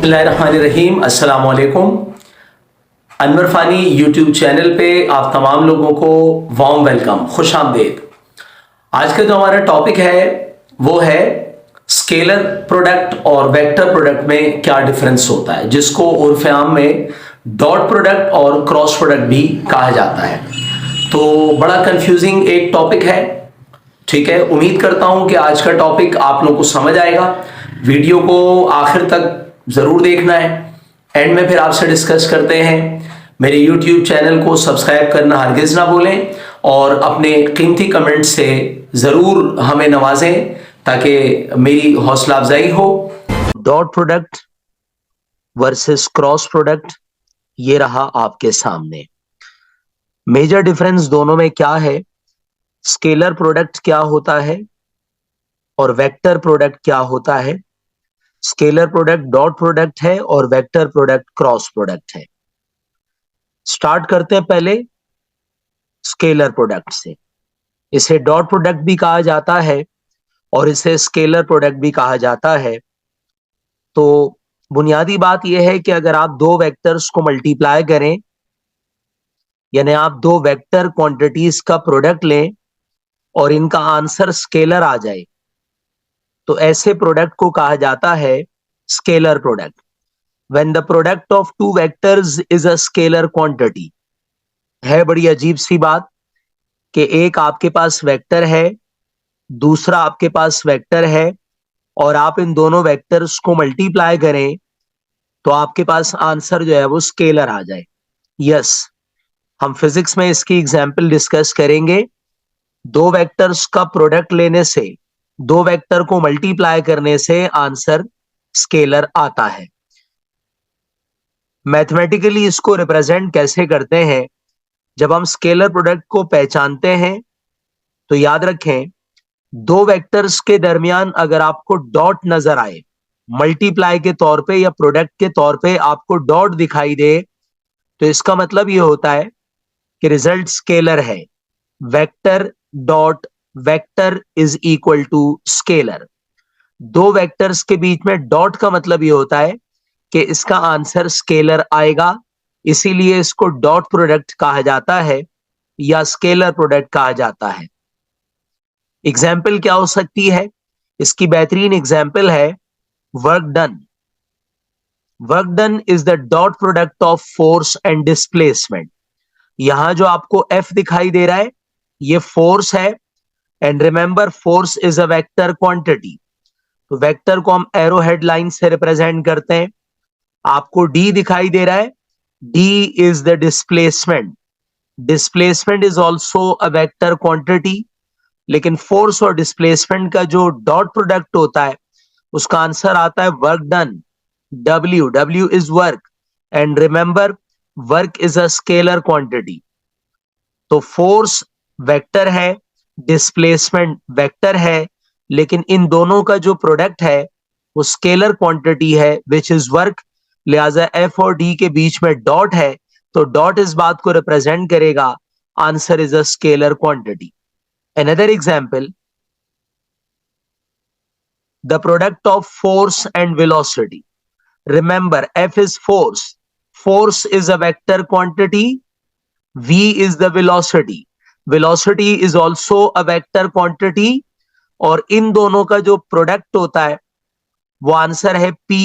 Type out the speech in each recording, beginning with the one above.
बिस्मिल्लाहिर्रहमानिर्रहीम। अस्सलाम वालेकुम। अनवर फ़ानी यूट्यूब चैनल पे आप तमाम लोगों को वार्म वेलकम, खुश आमदेद। आज का जो हमारा टॉपिक है वो है स्केलर प्रोडक्ट और वेक्टर प्रोडक्ट में क्या डिफरेंस होता है, जिसको उर्फ आम में डॉट प्रोडक्ट और क्रॉस प्रोडक्ट भी कहा जाता है। तो बड़ा कंफ्यूजिंग एक टॉपिक है, ठीक है। उम्मीद करता हूं कि आज का टॉपिक आप लोगों को समझ आएगा। वीडियो को आखिर तक जरूर देखना है, एंड में फिर आपसे डिस्कस करते हैं। मेरे YouTube चैनल को सब्सक्राइब करना हरगिज ना भूलें और अपने कीमती कमेंट से जरूर हमें नवाजें ताकि मेरी हौसला अफजाई हो। Dot product versus cross product, ये रहा आपके सामने। मेजर डिफरेंस दोनों में क्या है, स्केलर प्रोडक्ट क्या होता है और वेक्टर प्रोडक्ट क्या होता है। स्केलर प्रोडक्ट डॉट प्रोडक्ट है और वेक्टर प्रोडक्ट क्रॉस प्रोडक्ट है। स्टार्ट करते हैं पहले स्केलर प्रोडक्ट से। इसे डॉट प्रोडक्ट भी कहा जाता है और इसे स्केलर प्रोडक्ट भी कहा जाता है। तो बुनियादी बात यह है कि अगर आप दो वेक्टर्स को मल्टीप्लाई करें, यानी आप दो वेक्टर क्वांटिटीज का प्रोडक्ट लें और इनका आंसर स्केलर आ जाए, तो ऐसे प्रोडक्ट को कहा जाता है scalar product. When the product of two vectors is a scalar quantity, है बड़ी अजीब सी बात कि एक आपके पास वेक्टर है, दूसरा आपके पास वेक्टर है, और आप इन दोनों वेक्टर्स को मल्टीप्लाई करें तो आपके पास आंसर जो है वो स्केलर आ जाए। यस, हम फिजिक्स में इसकी एग्जांपल डिस्कस करेंगे। दो वेक्टर्स का प्रोडक्ट लेने से, दो वेक्टर को मल्टीप्लाई करने से आंसर स्केलर आता है। मैथमेटिकली इसको रिप्रेजेंट कैसे करते हैं, जब हम स्केलर प्रोडक्ट को पहचानते हैं तो याद रखें, दो वेक्टर्स के दरमियान अगर आपको डॉट नजर आए, मल्टीप्लाई के तौर पे या प्रोडक्ट के तौर पे आपको डॉट दिखाई दे, तो इसका मतलब ये होता है कि रिजल्ट स्केलर है। Vector dot vector is equal to scalar. दो वेक्टर्स के बीच में डॉट का मतलब ये होता है कि इसका आंसर स्केलर आएगा, इसीलिए इसको डॉट प्रोडक्ट कहा जाता है या स्केलर प्रोडक्ट कहा जाता है। एग्जाम्पल क्या हो सकती है, इसकी बेहतरीन एग्जाम्पल है work done. Work done is the dot product of force and displacement. यहां जो आपको एफ दिखाई दे रहा है ये फोर्स है, and remember force is a vector quantity. तो वेक्टर को हम एरो हेड लाइन से रिप्रेजेंट करते हैं। आपको डी दिखाई दे रहा है, D is the displacement. Displacement is also a vector quantity, लेकिन फोर्स और डिस्प्लेसमेंट का जो डॉट प्रोडक्ट होता है उसका आंसर आता है work done. W, W is work, and remember work is a scalar quantity. तो फोर्स वेक्टर है, डिस्प्लेसमेंट वेक्टर है, लेकिन इन दोनों का जो प्रोडक्ट है वो स्केलर क्वांटिटी है विच इज वर्क। लिहाजा एफ और डी के बीच में डॉट है, तो डॉट इस बात को रिप्रेजेंट करेगा answer is a scalar quantity. Another example, the product of force and velocity. Remember F is force, force is a vector quantity, v is the velocity, velocity is also a vector quantity, और इन दोनों का जो product होता है वो answer है p।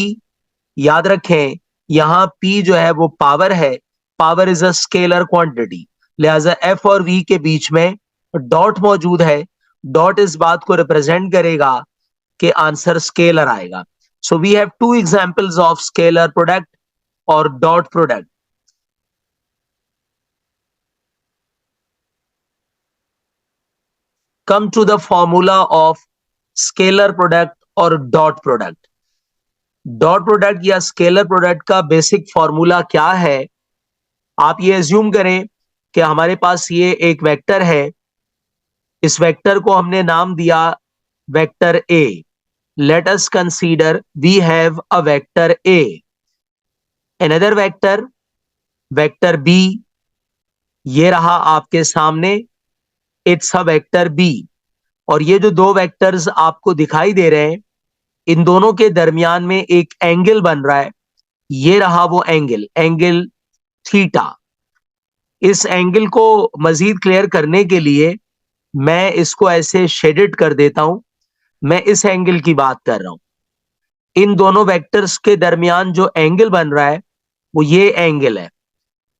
याद रखें यहां p जो है वो पावर है, power is a scalar quantity, लिहाजा f और v के बीच में डॉट मौजूद है। डॉट इस बात को रिप्रेजेंट करेगा कि आंसर स्केलर आएगा। So we have two examples of scalar product और dot product. Come to the formula of scalar product और डॉट प्रोडक्ट। डॉट प्रोडक्ट या स्केलर प्रोडक्ट का बेसिक फॉर्मूला क्या है, आप ये एज्यूम करें कि हमारे पास ये एक वेक्टर है, इस वेक्टर को हमने नाम दिया vector A. Let us consider we have a vector A, another vector, vector B, ये रहा आपके सामने, इट्स अ वेक्टर बी। और ये जो दो वेक्टर्स आपको दिखाई दे रहे हैं, इन दोनों के दरमियान में एक एंगल बन रहा है, ये रहा वो एंगल, एंगल थीटा। इस एंगल को मजीद क्लियर करने के लिए मैं इसको ऐसे शेडेड कर देता हूं। मैं इस एंगल की बात कर रहा हूं। इन दोनों वेक्टर्स के दरमियान जो एंगल बन रहा है वो ये एंगल है।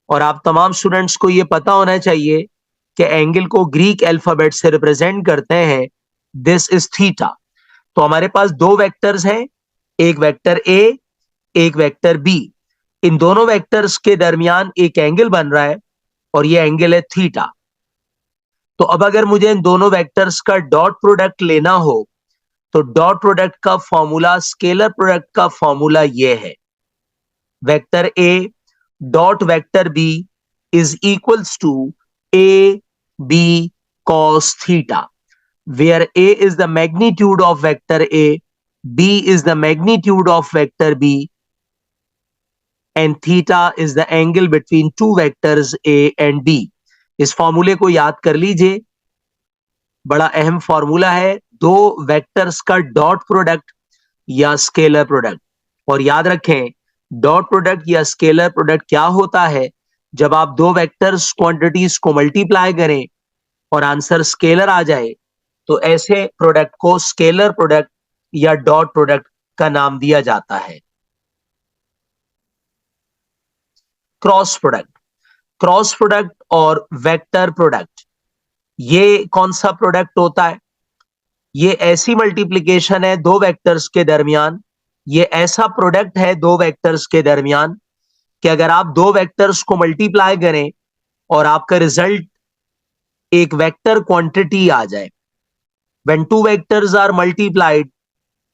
और आप तमाम स्टूडेंट्स को ये पता होना चाहिए कि एंगल को ग्रीक अल्फाबेट से रिप्रेजेंट करते हैं, दिस इज थीटा। तो हमारे पास दो वेक्टर्स हैं, एक वेक्टर ए, एक वेक्टर बी। इन दोनों वेक्टर्स के दरमियान एक एंगल बन रहा है और ये एंगल है थीटा। तो अब अगर मुझे इन दोनों वेक्टर्स का डॉट प्रोडक्ट लेना हो तो डॉट प्रोडक्ट का फॉर्मूला, स्केलर प्रोडक्ट का फॉर्मूला ये है, vector A dot vector B is equals to A B cos theta, where a is the magnitude of vector a, b is the magnitude of vector b, and theta is the angle between two vectors a and b। इस फॉर्मूले को याद कर लीजिए, बड़ा अहम formula है दो वेक्टर्स का डॉट प्रोडक्ट या स्केलर प्रोडक्ट। और याद रखें, डॉट प्रोडक्ट या स्केलर प्रोडक्ट क्या होता है, जब आप दो वेक्टर्स क्वांटिटीज को मल्टीप्लाई करें और आंसर स्केलर आ जाए तो ऐसे प्रोडक्ट को स्केलर प्रोडक्ट या डॉट प्रोडक्ट का नाम दिया जाता है। क्रॉस प्रोडक्ट, क्रॉस प्रोडक्ट और वेक्टर प्रोडक्ट, ये कौन सा प्रोडक्ट होता है? ये ऐसी मल्टीप्लिकेशन है दो वेक्टर्स के दरमियान, ये ऐसा प्रोडक्ट है दो वेक्टर्स के दरमियान कि अगर आप दो वेक्टर्स को मल्टीप्लाई करें और आपका रिजल्ट एक वेक्टर क्वांटिटी आ जाए, when two vectors are multiplied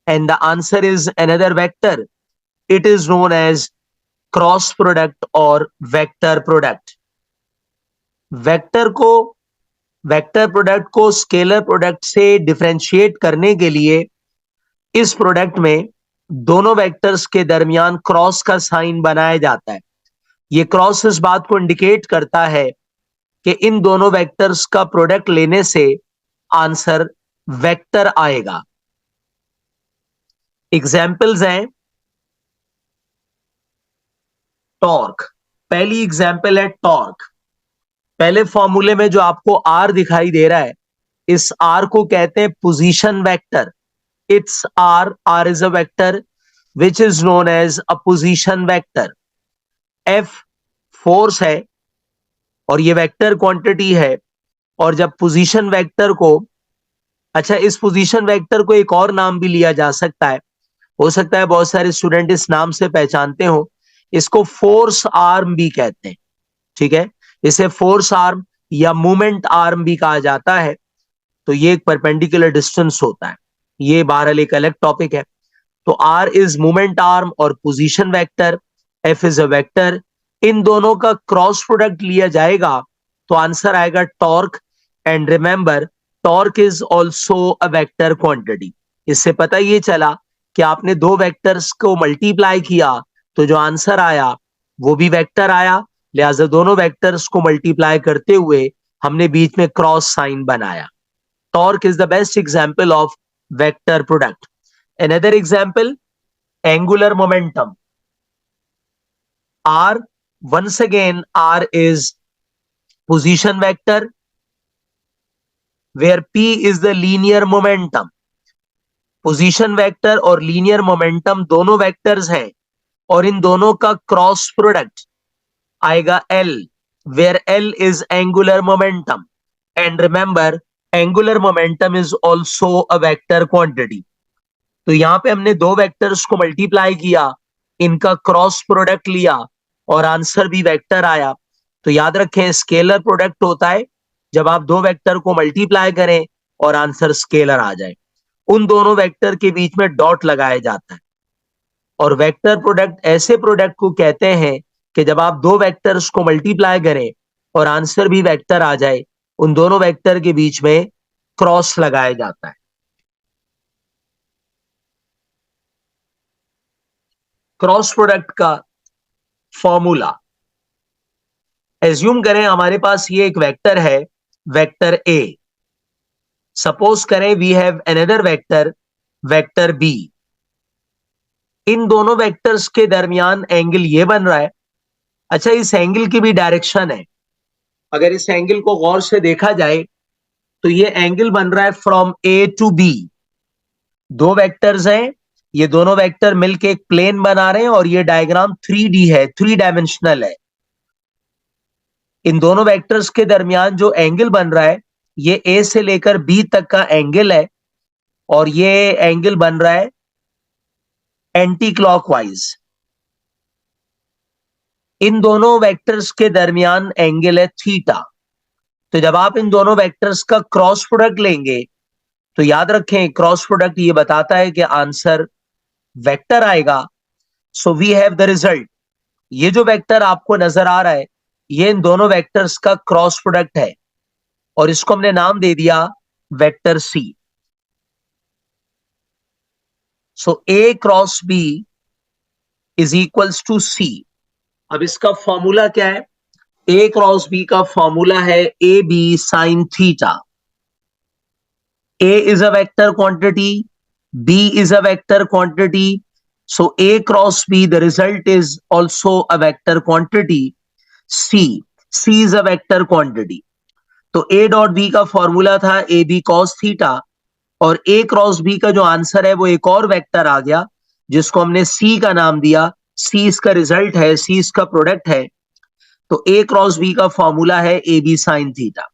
and the answer is another vector, it is known as cross product और वेक्टर प्रोडक्ट। वेक्टर प्रोडक्ट को स्केलर प्रोडक्ट से डिफरेंशिएट करने के लिए इस प्रोडक्ट में दोनों वेक्टर्स के दरमियान क्रॉस का साइन बनाया जाता है। यह क्रॉस इस बात को इंडिकेट करता है कि इन दोनों वेक्टर्स का प्रोडक्ट लेने से आंसर वेक्टर आएगा। एग्जाम्पल्स हैं टॉर्क, पहली एग्जाम्पल है टॉर्क। पहले फॉर्मूले में जो आपको आर दिखाई दे रहा है, इस आर को कहते हैं position vector. It's r is a vector which is known as a position vector. F force है और ये वेक्टर क्वांटिटी है। और जब पोजीशन वेक्टर को, अच्छा इस पोजीशन वेक्टर को एक और नाम भी लिया जा सकता है, हो सकता है बहुत सारे स्टूडेंट इस नाम से पहचानते हो, इसको फोर्स आर्म भी कहते हैं। ठीक है, इसे फोर्स आर्म या मूवमेंट आर्म भी कहा जाता है। तो ये एक परपेंडिकुलर डिस्टेंस होता है, ये बहरहाल एक अलग टॉपिक है। तो आर इज मूवमेंट आर्म और position vector, F is a vector. इन दोनों का क्रॉस प्रोडक्ट लिया जाएगा तो आंसर आएगा torque. And remember, torque is also a vector quantity. इससे पता ये चला कि आपने दो वेक्टर्स को मल्टीप्लाई किया तो जो आंसर आया वो भी वेक्टर आया, लिहाजा दोनों वेक्टर्स को मल्टीप्लाई करते हुए हमने बीच में क्रॉस साइन बनाया। Torque is the best example of vector product. Another example, angular momentum. R, once again R is position vector where P is the linear momentum। Position vector और linear momentum दोनों vectors हैं और इन दोनों का cross product आएगा L, where L is angular momentum। and remember, angular momentum is also a vector quantity। तो यहां पे हमने दो वेक्टर्स को मल्टीप्लाई किया, इनका क्रॉस प्रोडक्ट लिया और आंसर भी वेक्टर आया। तो याद रखें, स्केलर प्रोडक्ट होता है जब आप दो वेक्टर को मल्टीप्लाई करें और आंसर स्केलर आ जाए, उन दोनों वेक्टर के बीच में डॉट लगाया जाता है। और वेक्टर प्रोडक्ट ऐसे प्रोडक्ट को कहते हैं कि जब आप दो वेक्टर्स को मल्टीप्लाई करें और आंसर भी वेक्टर आ जाए, उन दोनों वेक्टर के बीच में क्रॉस लगाया जाता है। क्रॉस प्रोडक्ट का फॉर्मूला, एज्यूम करें हमारे पास ये एक वेक्टर है, वेक्टर ए। सपोज करें we have another vector, vector B. इन दोनों वेक्टर्स के दरमियान एंगल ये बन रहा है। अच्छा, इस एंगल की भी डायरेक्शन है। अगर इस एंगल को गौर से देखा जाए तो ये एंगल बन रहा है फ्रॉम ए टू बी। दो वेक्टर्स हैं, ये दोनों वेक्टर मिलके एक प्लेन बना रहे हैं और ये डायग्राम 3D है, 3 डायमेंशनल है। इन दोनों वेक्टर्स के दरमियान जो एंगल बन रहा है ये ए से लेकर बी तक का एंगल है और ये एंगल बन रहा है एंटी क्लॉकवाइज। इन दोनों वेक्टर्स के दरमियान एंगल है थीटा। तो जब आप इन दोनों वेक्टर्स का क्रॉस प्रोडक्ट लेंगे तो याद रखें क्रॉस प्रोडक्ट ये बताता है कि आंसर वेक्टर आएगा। So we have the result. ये जो वेक्टर आपको नजर आ रहा है ये इन दोनों वेक्टर्स का क्रॉस प्रोडक्ट है और इसको हमने नाम दे दिया vector C. So A cross B is equals to C. अब इसका फॉर्मूला क्या है? ए क्रॉस बी का फॉर्मूला है A B sine theta. A is a vector quantity, B is a vector quantity. So A cross B, the result is also a vector quantity. C is a vector quantity. तो A dot B का formula था A B cos theta और A cross B का जो answer है वो एक और वेक्टर आ गया जिसको हमने C का नाम दिया। C इसका रिजल्ट है, C इसका प्रोडक्ट है। तो A क्रॉस B का फॉर्मूला है ए बी साइन थीटा।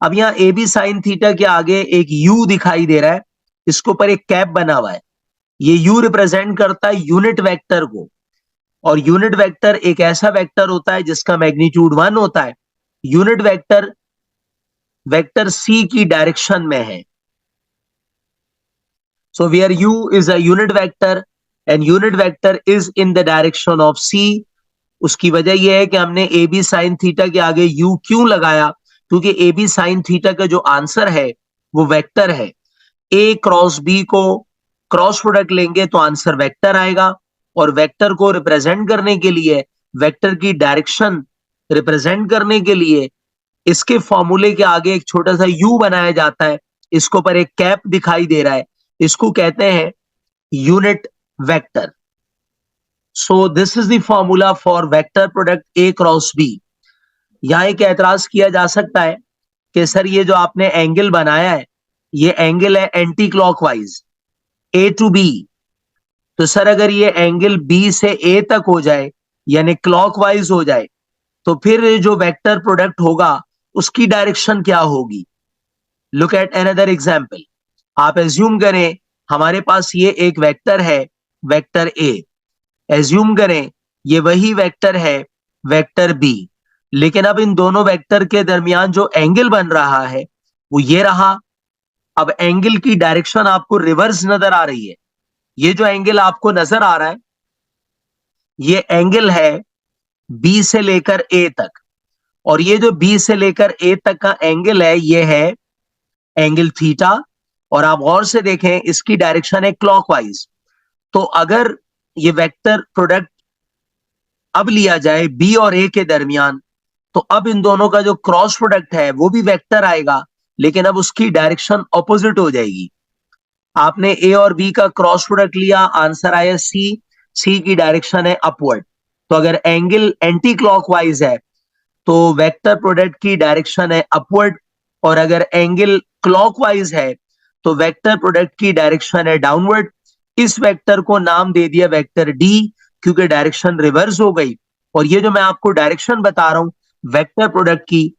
अब यहाँ ए बी साइन थीटा के आगे एक यू दिखाई दे रहा है, इसके ऊपर एक कैप बना हुआ है। ये यू रिप्रेजेंट करता है यूनिट वेक्टर को और यूनिट वेक्टर एक ऐसा वेक्टर होता है जिसका मैग्नीट्यूड 1 होता है। यूनिट वेक्टर वेक्टर सी की डायरेक्शन में है। So where u is a unit vector and unit vector is in the direction of C. उसकी वजह यह है कि हमने ए बी साइन थीटा के आगे यू क्यों लगाया, क्योंकि ए बी साइन थीटा का जो आंसर है वो वेक्टर है। ए क्रॉस बी को क्रॉस प्रोडक्ट लेंगे तो आंसर वेक्टर आएगा और वेक्टर को रिप्रेजेंट करने के लिए, वेक्टर की डायरेक्शन रिप्रेजेंट करने के लिए इसके फॉर्मूले के आगे एक छोटा सा यू बनाया जाता है। इसके ऊपर एक कैप दिखाई दे रहा है, इसको कहते हैं unit vector. So this is the formula for vector product A cross B. यहां एक एतराज किया जा सकता है कि सर ये जो आपने एंगल बनाया है ये एंगल है anticlockwise A to B. तो सर अगर ये एंगल बी से ए तक हो जाए यानी क्लॉकवाइज हो जाए तो फिर जो वेक्टर प्रोडक्ट होगा उसकी डायरेक्शन क्या होगी? Look at another example. आप एज्यूम करें हमारे पास ये एक वेक्टर है, वेक्टर ए। एज्यूम करें ये वही वेक्टर है, वेक्टर बी। लेकिन अब इन दोनों वेक्टर के दरमियान जो एंगल बन रहा है वो ये रहा। अब एंगल की डायरेक्शन आपको रिवर्स नजर आ रही है। ये जो एंगल आपको नजर आ रहा है ये एंगल है बी से लेकर ए तक और ये जो बी से लेकर ए तक का एंगल है ये है एंगल थीटा और आप गौर से देखें इसकी डायरेक्शन है क्लॉकवाइज। तो अगर ये वेक्टर प्रोडक्ट अब लिया जाए बी और ए के दरमियान तो अब इन दोनों का जो क्रॉस प्रोडक्ट है वो भी वेक्टर आएगा लेकिन अब उसकी डायरेक्शन ऑपोजिट हो जाएगी। आपने ए और बी का क्रॉस प्रोडक्ट लिया, आंसर आया सी। सी की डायरेक्शन है अपवर्ड। तो अगर एंगल एंटी क्लॉकवाइज है तो वेक्टर प्रोडक्ट की डायरेक्शन है अपवर्ड और अगर एंगल क्लॉकवाइज है तो वेक्टर प्रोडक्ट की डायरेक्शन है डाउनवर्ड। इस वेक्टर को नाम दे दिया वेक्टर डी क्योंकि डायरेक्शन रिवर्स हो गई। और ये जो मैं आपको डायरेक्शन बता रहा हूं वेक्टर प्रोडक्ट की,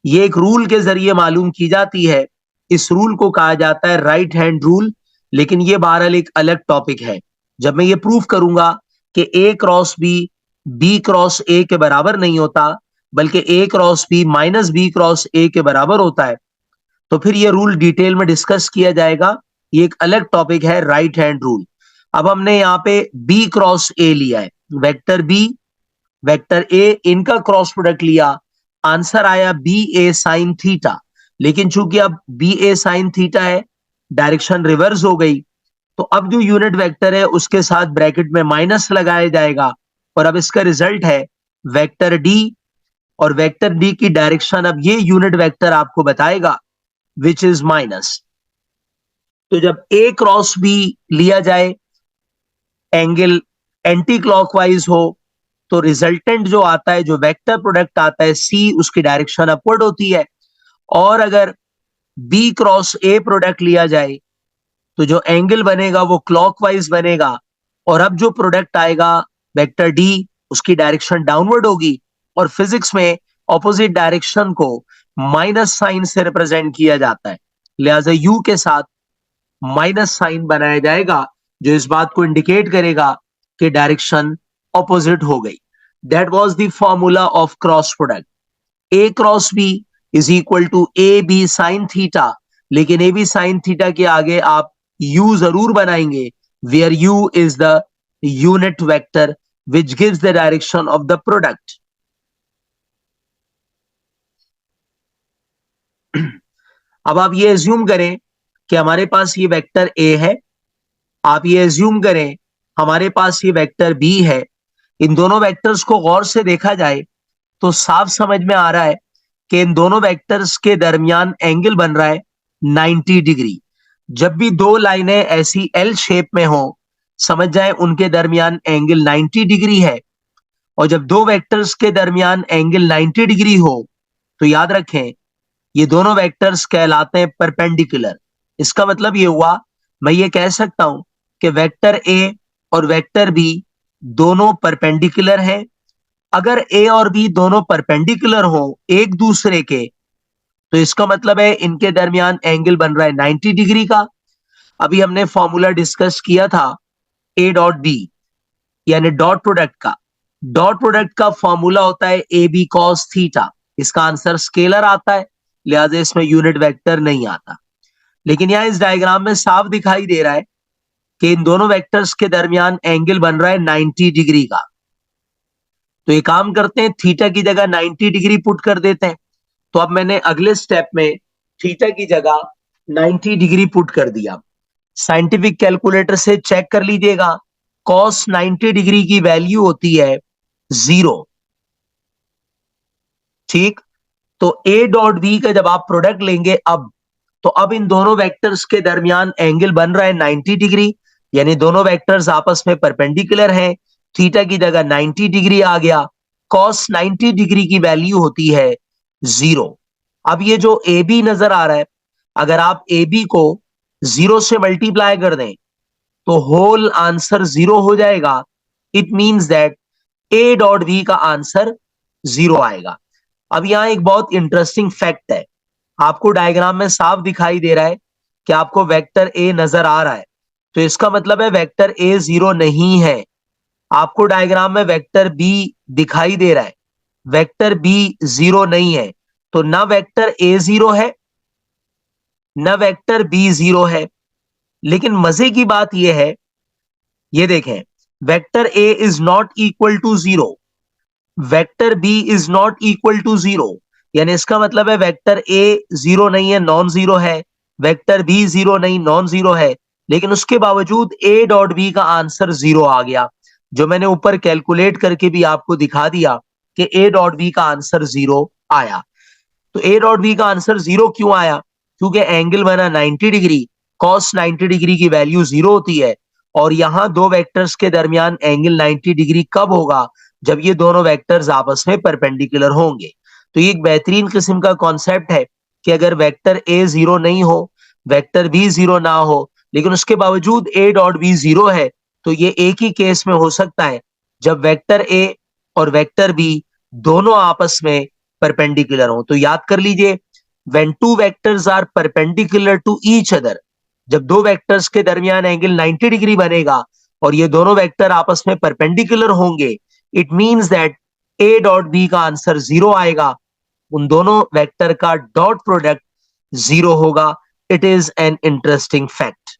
ये एक रूल के जरिए मालूम की जाती है। इस रूल को कहा जाता है राइट हैंड रूल, लेकिन ये बहरहाल एक अलग टॉपिक है। जब मैं ये प्रूफ करूंगा कि A cross B cross A के बराबर नहीं होता बल्कि A cross B minus B cross A के बराबर होता है तो फिर ये रूल डिटेल में डिस्कस किया जाएगा। ये एक अलग टॉपिक है राइट हैंड रूल। अब हमने यहाँ पे बी क्रॉस ए लिया है, वेक्टर बी वेक्टर ए, इनका क्रॉस प्रोडक्ट लिया, आंसर आया बी ए साइन थीटा। लेकिन चूंकि अब बी ए साइन थीटा है डायरेक्शन रिवर्स हो गई तो अब जो यूनिट वेक्टर है उसके साथ ब्रैकेट में माइनस लगाया जाएगा और अब इसका रिजल्ट है वेक्टर डी और वेक्टर डी की डायरेक्शन अब ये यूनिट वेक्टर आपको बताएगा विच इज माइनस। तो जब ए क्रॉस बी लिया जाए एंगल एंटी क्लॉकवाइज हो तो रिजल्टेंट जो आता है, जो वेक्टर प्रोडक्ट आता है सी, उसकी डायरेक्शन अपवर्ड होती है। और अगर बी क्रॉस ए प्रोडक्ट लिया जाए तो जो एंगल बनेगा वो क्लॉकवाइज बनेगा, और अब जो प्रोडक्ट आएगा वेक्टर डी, उसकी डायरेक्शन डाउनवर्ड होगी। और फिजिक्स में ऑपोजिट डायरेक्शन को माइनस साइन से रिप्रेजेंट किया जाता है, लिहाजा यू के साथ माइनस साइन बनाया जाएगा, जो इस बात को इंडिकेट करेगा कि डायरेक्शन ऑपोजिट हो गई। That was the formula of cross product. A cross B is equal to A B sine theta, लेकिन ए बी साइन थीटा के आगे आप यू जरूर बनाएंगे, where u is the unit vector which gives the direction of the product. अब आप ये assume करें कि हमारे पास ये वेक्टर ए है, आप ये एज्यूम करें हमारे पास ये वेक्टर बी है। इन दोनों वेक्टर्स को गौर से देखा जाए तो साफ समझ में आ रहा है कि इन दोनों वेक्टर्स के दरमियान एंगल बन रहा है 90 डिग्री। जब भी दो लाइनें ऐसी एल शेप में हो, समझ जाए उनके दरमियान एंगल 90 डिग्री है। और जब दो वेक्टर्स के दरमियान एंगल 90 डिग्री हो तो याद रखें ये दोनों वेक्टर्स कहलाते हैं परपेंडिकुलर। इसका मतलब ये हुआ, मैं ये कह सकता हूं कि वेक्टर ए और वेक्टर बी दोनों परपेंडिकुलर हैं। अगर ए और बी दोनों परपेंडिकुलर हो एक दूसरे के, तो इसका मतलब है इनके दरमियान एंगल बन रहा है 90 डिग्री का। अभी हमने फॉर्मूला डिस्कस किया था ए डॉट बी, यानी डॉट प्रोडक्ट का। डॉट प्रोडक्ट का फॉर्मूला होता है ए बी कॉस थीटा। इसका आंसर स्केलर आता है, लिहाजा इसमें यूनिट वेक्टर नहीं आता। लेकिन यहां इस डायग्राम में साफ दिखाई दे रहा है कि इन दोनों वेक्टर्स के दरमियान एंगल बन रहा है 90 डिग्री का। तो ये काम करते हैं, थीटा की जगह 90 डिग्री पुट कर देते हैं। तो अब मैंने अगले स्टेप में थीटा की जगह 90 डिग्री पुट कर दिया। साइंटिफिक कैलकुलेटर से चेक कर लीजिएगा, कॉस 90 डिग्री की वैल्यू होती है 0। ठीक, तो ए डॉट बी का जब आप प्रोडक्ट लेंगे तो अब इन दोनों वेक्टर्स के दरमियान एंगल बन रहा है 90 डिग्री, यानी दोनों वेक्टर्स आपस में परपेंडिकुलर हैं। थीटा की जगह 90 डिग्री आ गया, कॉस 90 डिग्री की वैल्यू होती है 0। अब ये जो ए बी नजर आ रहा है, अगर आप ए बी को 0 से मल्टीप्लाई कर दें तो होल आंसर 0 हो जाएगा। It means that A dot B का आंसर 0 आएगा। अब यहां एक बहुत इंटरेस्टिंग फैक्ट है, आपको डायग्राम में साफ दिखाई दे रहा है कि आपको वेक्टर ए नजर आ रहा है, तो इसका मतलब है वेक्टर ए 0 नहीं है। आपको डायग्राम में वेक्टर बी दिखाई दे रहा है, वेक्टर बी 0 नहीं है। तो ना वेक्टर ए 0 है ना वेक्टर बी 0 है। लेकिन मजे की बात यह है, ये देखें, vector A is not equal to 0, vector B is not equal to 0, यानी इसका मतलब है वेक्टर ए 0 नहीं है, नॉन जीरो है, वेक्टर बी 0 नहीं, नॉन जीरो है। लेकिन उसके बावजूद ए डॉट बी का आंसर 0 आ गया, जो मैंने ऊपर कैलकुलेट करके भी आपको दिखा दिया कि ए डॉट बी का आंसर 0 आया। तो ए डॉट बी का आंसर 0 क्यों आया? क्योंकि एंगल बना 90 डिग्री, कॉस 90 डिग्री की वैल्यू 0 होती है। और यहां दो वेक्टर्स के दरमियान एंगल 90 डिग्री कब होगा? जब ये दोनों वेक्टर्स आपस में परपेंडिकुलर होंगे। तो ये एक बेहतरीन किस्म का कॉन्सेप्ट है कि अगर वेक्टर ए 0 नहीं हो, वेक्टर बी 0 ना हो, लेकिन उसके बावजूद ए डॉट बी 0 है, तो ये एक ही केस में हो सकता है जब वेक्टर ए और वेक्टर बी दोनों आपस में परपेंडिकुलर हो। तो याद कर लीजिए, when two vectors are perpendicular to each other, जब दो वेक्टर्स के दरमियान एंगल 90 डिग्री बनेगा और ये दोनों वेक्टर आपस में परपेंडिकुलर होंगे, it means that A dot B का आंसर 0 आएगा, उन दोनों वेक्टर का डॉट प्रोडक्ट 0 होगा। It is an interesting fact.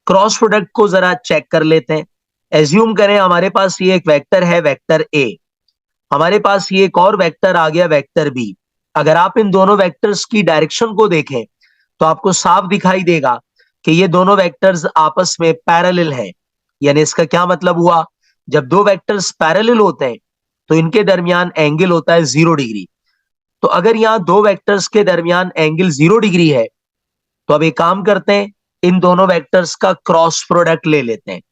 Cross product को जरा चेक कर लेते हैं। एज्यूम करें हमारे पास ये एक वेक्टर है, वेक्टर ए, हमारे पास ये एक और वेक्टर आ गया, वेक्टर बी। अगर आप इन दोनों वेक्टर्स की डायरेक्शन को देखें तो आपको साफ दिखाई देगा कि ये दोनों वेक्टर्स आपस में पैरेलल हैं। यानी इसका क्या मतलब हुआ? जब दो वेक्टर्स पैरेलल होते हैं तो इनके दरमियान एंगल होता है 0 डिग्री। तो अगर यहां दो वेक्टर्स के दरमियान एंगल 0 डिग्री है, तो अब एक काम करते हैं, इन दोनों वेक्टर्स का क्रॉस प्रोडक्ट ले लेते हैं।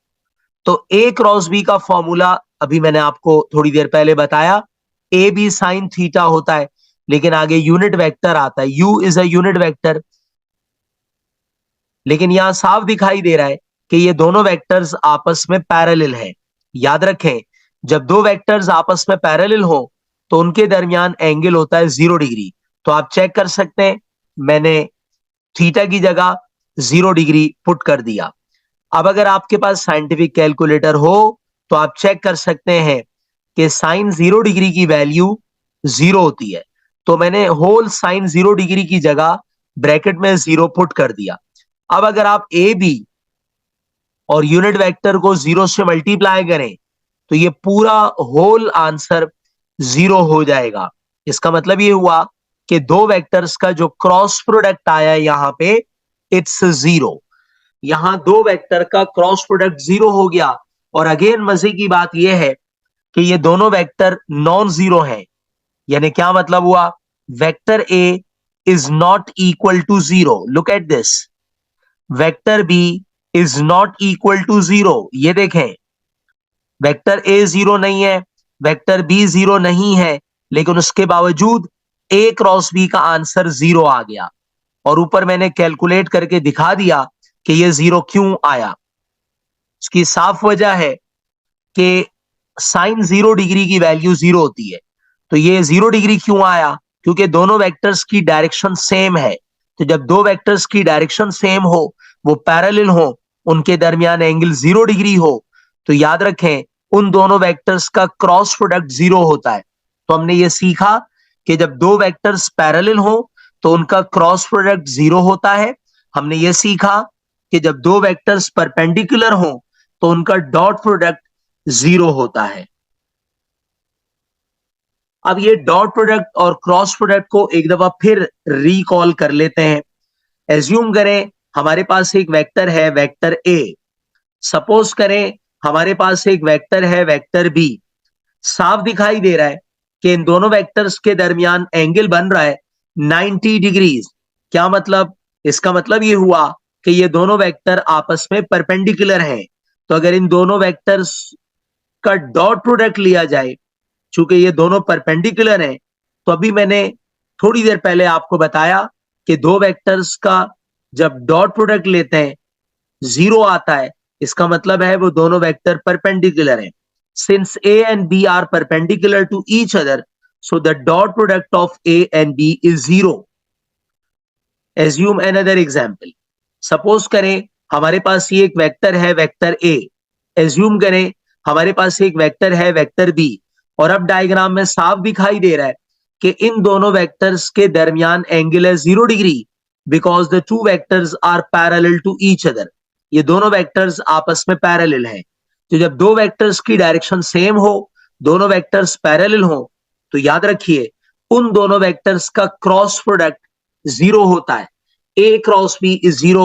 तो ए क्रॉस बी का फॉर्मूला अभी मैंने आपको थोड़ी देर पहले बताया, ए बी साइन थीटा होता है, लेकिन आगे यूनिट वेक्टर आता है, you is a unit vector. लेकिन यहां साफ दिखाई दे रहा है कि ये दोनों वेक्टर्स आपस में पैरेलल हैं। याद रखें, जब दो वेक्टर्स आपस में पैरेलल हो तो उनके दरमियान एंगल होता है 0 डिग्री। तो आप चेक कर सकते हैं, मैंने थीटा की जगह 0 डिग्री पुट कर दिया। अब अगर आपके पास साइंटिफिक कैलकुलेटर हो तो आप चेक कर सकते हैं कि साइन 0 डिग्री की वैल्यू 0 होती है। तो मैंने होल साइन 0 डिग्री की जगह ब्रैकेट में 0 पुट कर दिया। अब अगर आप ए बी और यूनिट वेक्टर को 0 से मल्टीप्लाई करें तो ये पूरा होल आंसर 0 हो जाएगा। इसका मतलब ये हुआ कि दो वेक्टर्स का जो क्रॉस प्रोडक्ट आया यहां पे, इट्स 0। यहां दो वेक्टर का क्रॉस प्रोडक्ट 0 हो गया। और अगेन मजे की बात यह है कि ये दोनों वेक्टर नॉन जीरो हैं। यानी क्या मतलब हुआ, vector A is not equal to 0। Look at this, vector B is not equal to 0। ये देखें, वेक्टर ए 0 नहीं है, वेक्टर बी 0 नहीं है, लेकिन उसके बावजूद ए क्रॉस बी का आंसर 0 आ गया। और ऊपर मैंने कैलकुलेट करके दिखा दिया कि ये 0 क्यों आया। इसकी साफ वजह है कि साइन 0 डिग्री की वैल्यू 0 होती है। तो ये 0 डिग्री क्यों आया, क्योंकि दोनों वेक्टर्स की डायरेक्शन सेम है। तो जब दो वेक्टर्स की डायरेक्शन सेम हो, वो पैरेलल हो, उनके दरमियान एंगल 0 डिग्री हो, तो याद रखें उन दोनों वेक्टर्स का क्रॉस प्रोडक्ट 0 होता है। तो हमने ये सीखा कि जब दो वेक्टर्स पैरेलल हो तो उनका क्रॉस प्रोडक्ट 0 होता है। हमने ये सीखा कि जब दो वेक्टर्स परपेंडिकुलर हो तो उनका डॉट प्रोडक्ट 0 होता है। अब ये डॉट प्रोडक्ट और क्रॉस प्रोडक्ट को एक दफा फिर रिकॉल कर लेते हैं। एज्यूम करें हमारे पास एक वेक्टर है, वेक्टर ए। सपोज करें हमारे पास एक वेक्टर है, वेक्टर बी। साफ दिखाई दे रहा है कि इन दोनों वेक्टर्स के दरमियान एंगल बन रहा है 90 डिग्रीज। क्या मतलब, इसका मतलब ये हुआ कि ये दोनों वेक्टर आपस में परपेंडिकुलर हैं। तो अगर इन दोनों वेक्टर्स का डॉट प्रोडक्ट लिया जाए, चूंकि ये दोनों परपेंडिकुलर हैं, तो अभी मैंने थोड़ी देर पहले आपको बताया कि दो वेक्टर्स का जब डॉट प्रोडक्ट लेते हैं 0 आता है। इसका मतलब है वो दोनों वेक्टर परपेंडिकुलर हैं। Since A and B are perpendicular to each other, so the dot product of A and B is 0. Assume another example. Suppose करें हमारे पास ये एक वेक्टर है, वेक्टर A। Assume करें हमारे पास एक वेक्टर है, वेक्टर B। और अब डायग्राम में साफ दिखाई दे रहा है कि इन दोनों वेक्टर्स के दरमियान एंगल है 0 degree, because the two vectors are parallel to each other. ये दोनों वेक्टर्स आपस में पैरेलल हैं। तो जब दो वेक्टर्स की डायरेक्शन सेम हो, दोनों वेक्टर्स पैरेलल हो, तो याद रखिए उन दोनों वेक्टर्स का क्रॉस प्रोडक्ट 0 होता है। A cross B is 0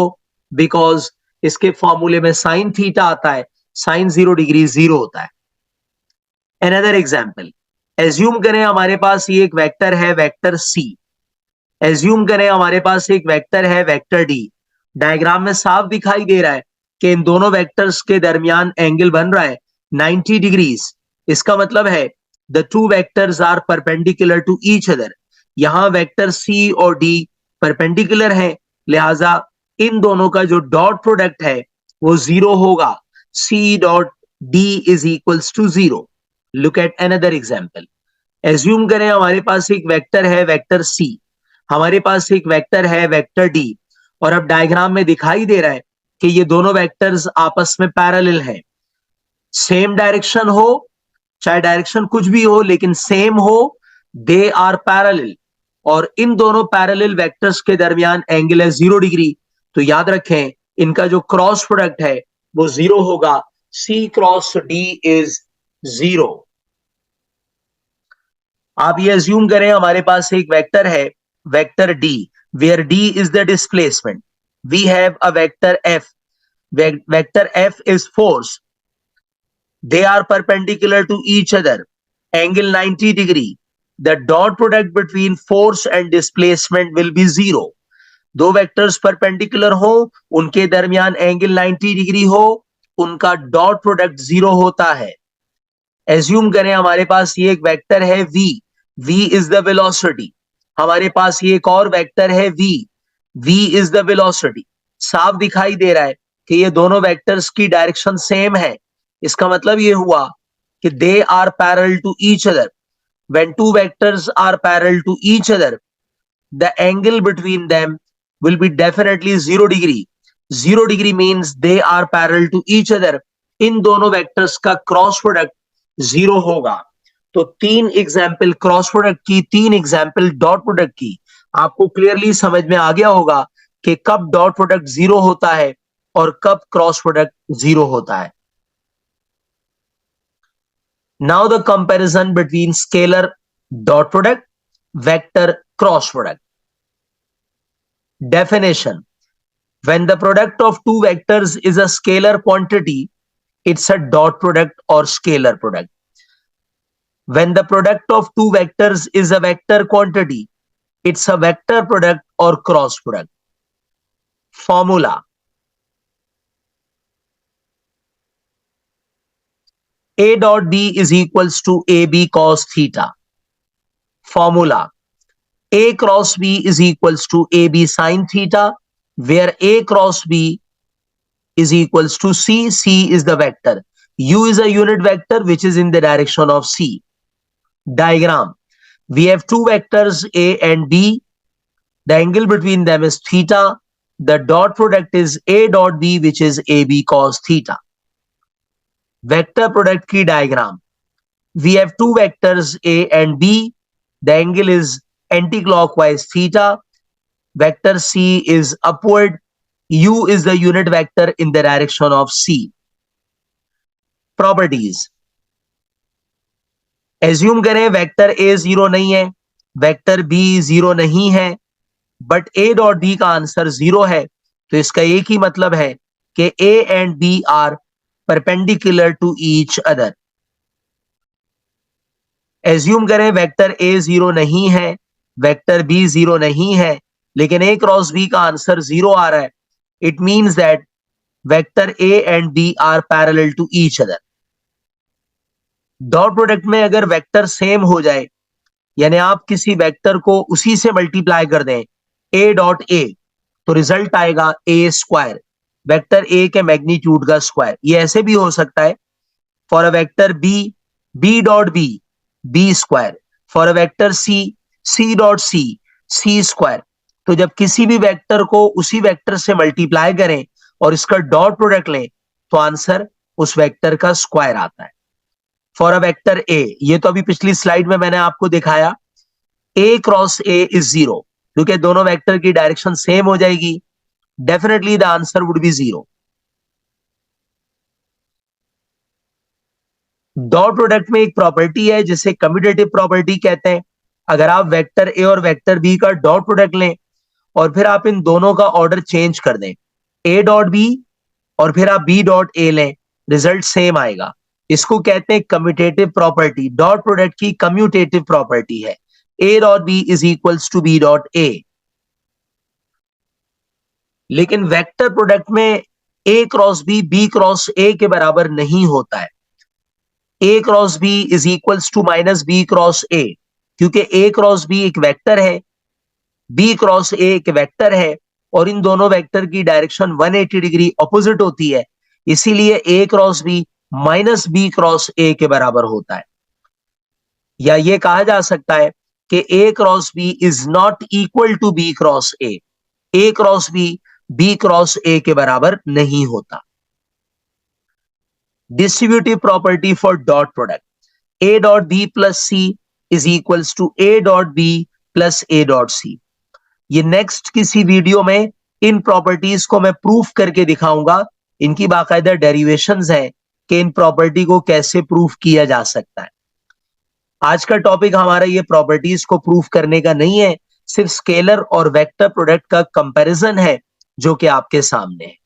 because इसके फॉर्मूले में साइन थीटा आता है, साइन 0 डिग्री 0 होता है। Another example, एज्यूम करें हमारे पास ये एक वेक्टर है, वेक्टर सी। एज्यूम करें हमारे पास एक वेक्टर है, वेक्टर डी। डायग्राम में साफ दिखाई दे रहा है कि इन दोनों वेक्टर्स के दरमियान एंगल बन रहा है 90 डिग्रीज। इसका मतलब है the two vectors are perpendicular to each other. यहां वेक्टर सी और डी परपेंडिकुलर है, लिहाजा इन दोनों का जो डॉट प्रोडक्ट है वो 0 होगा। C dot D is equals to 0। Look at another example. Assume करें हमारे पास एक वेक्टर है, वेक्टर सी। हमारे पास एक वेक्टर है, वेक्टर डी। और अब डायग्राम में दिखाई दे रहा है कि ये दोनों वेक्टर्स आपस में पैरेलल हैं। सेम डायरेक्शन हो, चाहे डायरेक्शन कुछ भी हो, लेकिन सेम हो, दे आर पैरेलल। और इन दोनों पैरेलल वेक्टर्स के दरमियान एंगल है 0 डिग्री। तो याद रखें इनका जो क्रॉस प्रोडक्ट है वो 0 होगा। सी क्रॉस डी इज 0। आप ये अज्यूम करें हमारे पास एक वेक्टर है, vector D, where D is the displacement. We have a vector F. Vector F is force. They are perpendicular to each other, angle 90 degree. The dot product between force and displacement will be 0. दो vectors perpendicular हो, उनके दरमियान angle 90 degree हो, उनका dot product 0 होता है। Assume करें हमारे पास ये एक वेक्टर है v, v is the velocity. हमारे पास ये एक और वेक्टर है v, v is the velocity. साफ दिखाई दे रहा है कि ये दोनों वेक्टर्स की डायरेक्शन सेम है। इसका मतलब ये हुआ कि they are parallel to each other. When two vectors are parallel to each other, the angle between them will be definitely 0 degree. 0 degree means they are parallel to each other. इन दोनों vectors का cross product 0 होगा। तो 3 example cross product की, 3 example dot product की। आपको clearly समझ में आ गया होगा कि कब डॉट प्रोडक्ट 0 होता है और कब क्रॉस प्रोडक्ट 0 होता है। Now the comparison between scaler dot product, vector cross product. Definition: when the product of two vectors is a scalar quantity, it's a dot product or scalar product. When the product of two vectors is a vector quantity, it's a vector product or cross product. Formula: A dot B is equals to AB cos theta. Formula: A cross B is equals to AB sin theta, where A cross B is equals to C. C is the vector. U is a unit vector which is in the direction of C. Diagram: we have two vectors A and B. The angle between them is theta. The dot product is A dot B, which is AB cos theta. Vector product की diagram: we have two vectors A and B. The angle is anti-clockwise theta. Vector C is upward. U is the unit vector in the direction of C. Properties: assume करें vector A 0 नहीं है, vector B 0 नहीं है, but A dot B का answer 0 है। तो इसका एक ही मतलब है कि A and B are perpendicular to each other. Assume करें वेक्टर A 0 नहीं है, वेक्टर B 0 नहीं है, लेकिन A क्रॉस B का आंसर 0 आ रहा है। It means that vector A and B are parallel to each other. Dot product में अगर वेक्टर सेम हो जाए, यानी आप किसी वेक्टर को उसी से मल्टीप्लाई कर दें, A डॉट A, तो रिजल्ट आएगा A स्क्वायर, वेक्टर A के मैग्नीट्यूड का स्क्वायर। ये ऐसे भी हो सकता है for a vector B, B dot B, B square. For a vector C, C dot C, C square. तो जब किसी भी वेक्टर को उसी वेक्टर से मल्टीप्लाई करें और इसका डॉट प्रोडक्ट लें, तो आंसर उस वेक्टर का स्क्वायर आता है। फॉर अ वेक्टर A, ये तो अभी पिछली स्लाइड में मैंने आपको दिखाया, A क्रॉस A इज 0, क्योंकि दोनों वेक्टर की डायरेक्शन सेम हो जाएगी। Definitely the answer would be 0। Dot product में एक प्रॉपर्टी है जिसे कम्यूटेटिव प्रॉपर्टी कहते हैं। अगर आप वेक्टर A और वेक्टर B का डॉट प्रोडक्ट लें और फिर आप इन दोनों का ऑर्डर चेंज कर दें, A डॉट B और फिर आप B डॉट A लें, रिजल्ट सेम आएगा। इसको कहते हैं कम्यूटेटिव प्रॉपर्टी। डॉट प्रोडक्ट की कम्यूटेटिव प्रॉपर्टी है A dot B is equals to B dot A। लेकिन वेक्टर प्रोडक्ट में A cross B, B cross A के बराबर नहीं होता है। A cross B is equals to minus B cross A, क्योंकि A क्रॉस B एक वेक्टर है, B क्रॉस A एक वेक्टर है, और इन दोनों वेक्टर की डायरेक्शन 180 डिग्री ऑपोजिट होती है। इसीलिए A cross B minus B cross A के बराबर होता है। या ये कहा जा सकता है कि A cross B is not equal to B cross A। A cross B B cross A के बराबर नहीं होता। Distributive property for dot product: A dot B plus C is equals to A dot B plus A dot C। ये next किसी video में इन properties को मैं प्रूफ करके दिखाऊंगा। इनकी बाकायदा डेरिवेशंस हैं कि इन प्रॉपर्टी को कैसे प्रूफ किया जा सकता है। आज का टॉपिक हमारा ये प्रॉपर्टीज को प्रूफ करने का नहीं है, सिर्फ स्केलर और वेक्टर प्रोडक्ट का कंपैरिजन है जो कि आपके सामने है।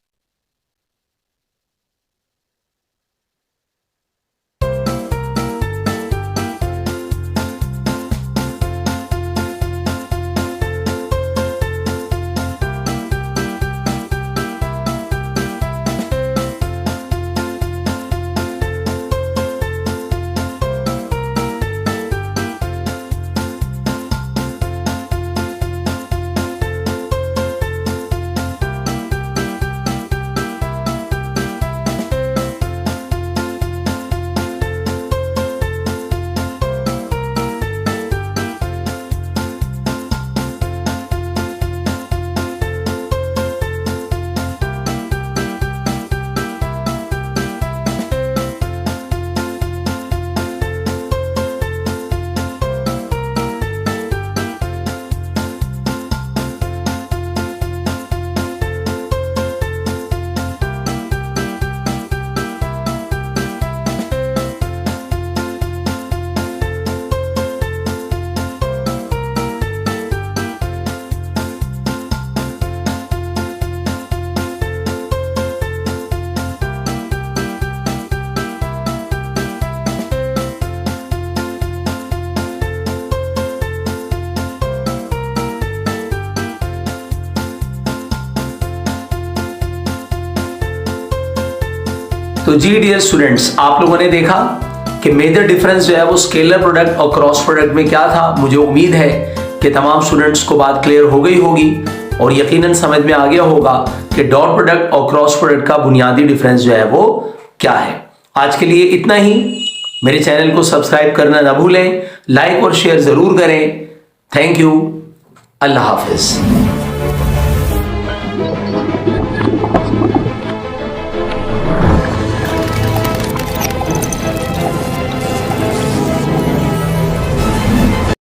तो जी डियर स्टूडेंट्स, आप लोगों ने देखा कि मेजर डिफरेंस जो है वो स्केलर प्रोडक्ट और क्रॉस प्रोडक्ट में क्या था। मुझे उम्मीद है कि तमाम स्टूडेंट्स को बात क्लियर हो गई होगी और यकीनन समझ में आ गया होगा कि डॉट प्रोडक्ट और क्रॉस प्रोडक्ट का बुनियादी डिफरेंस जो है वो क्या है। आज के लिए इतना ही। मेरे चैनल को सब्सक्राइब करना ना भूलें, लाइक और शेयर जरूर करें। Thank you. Allah Hafiz.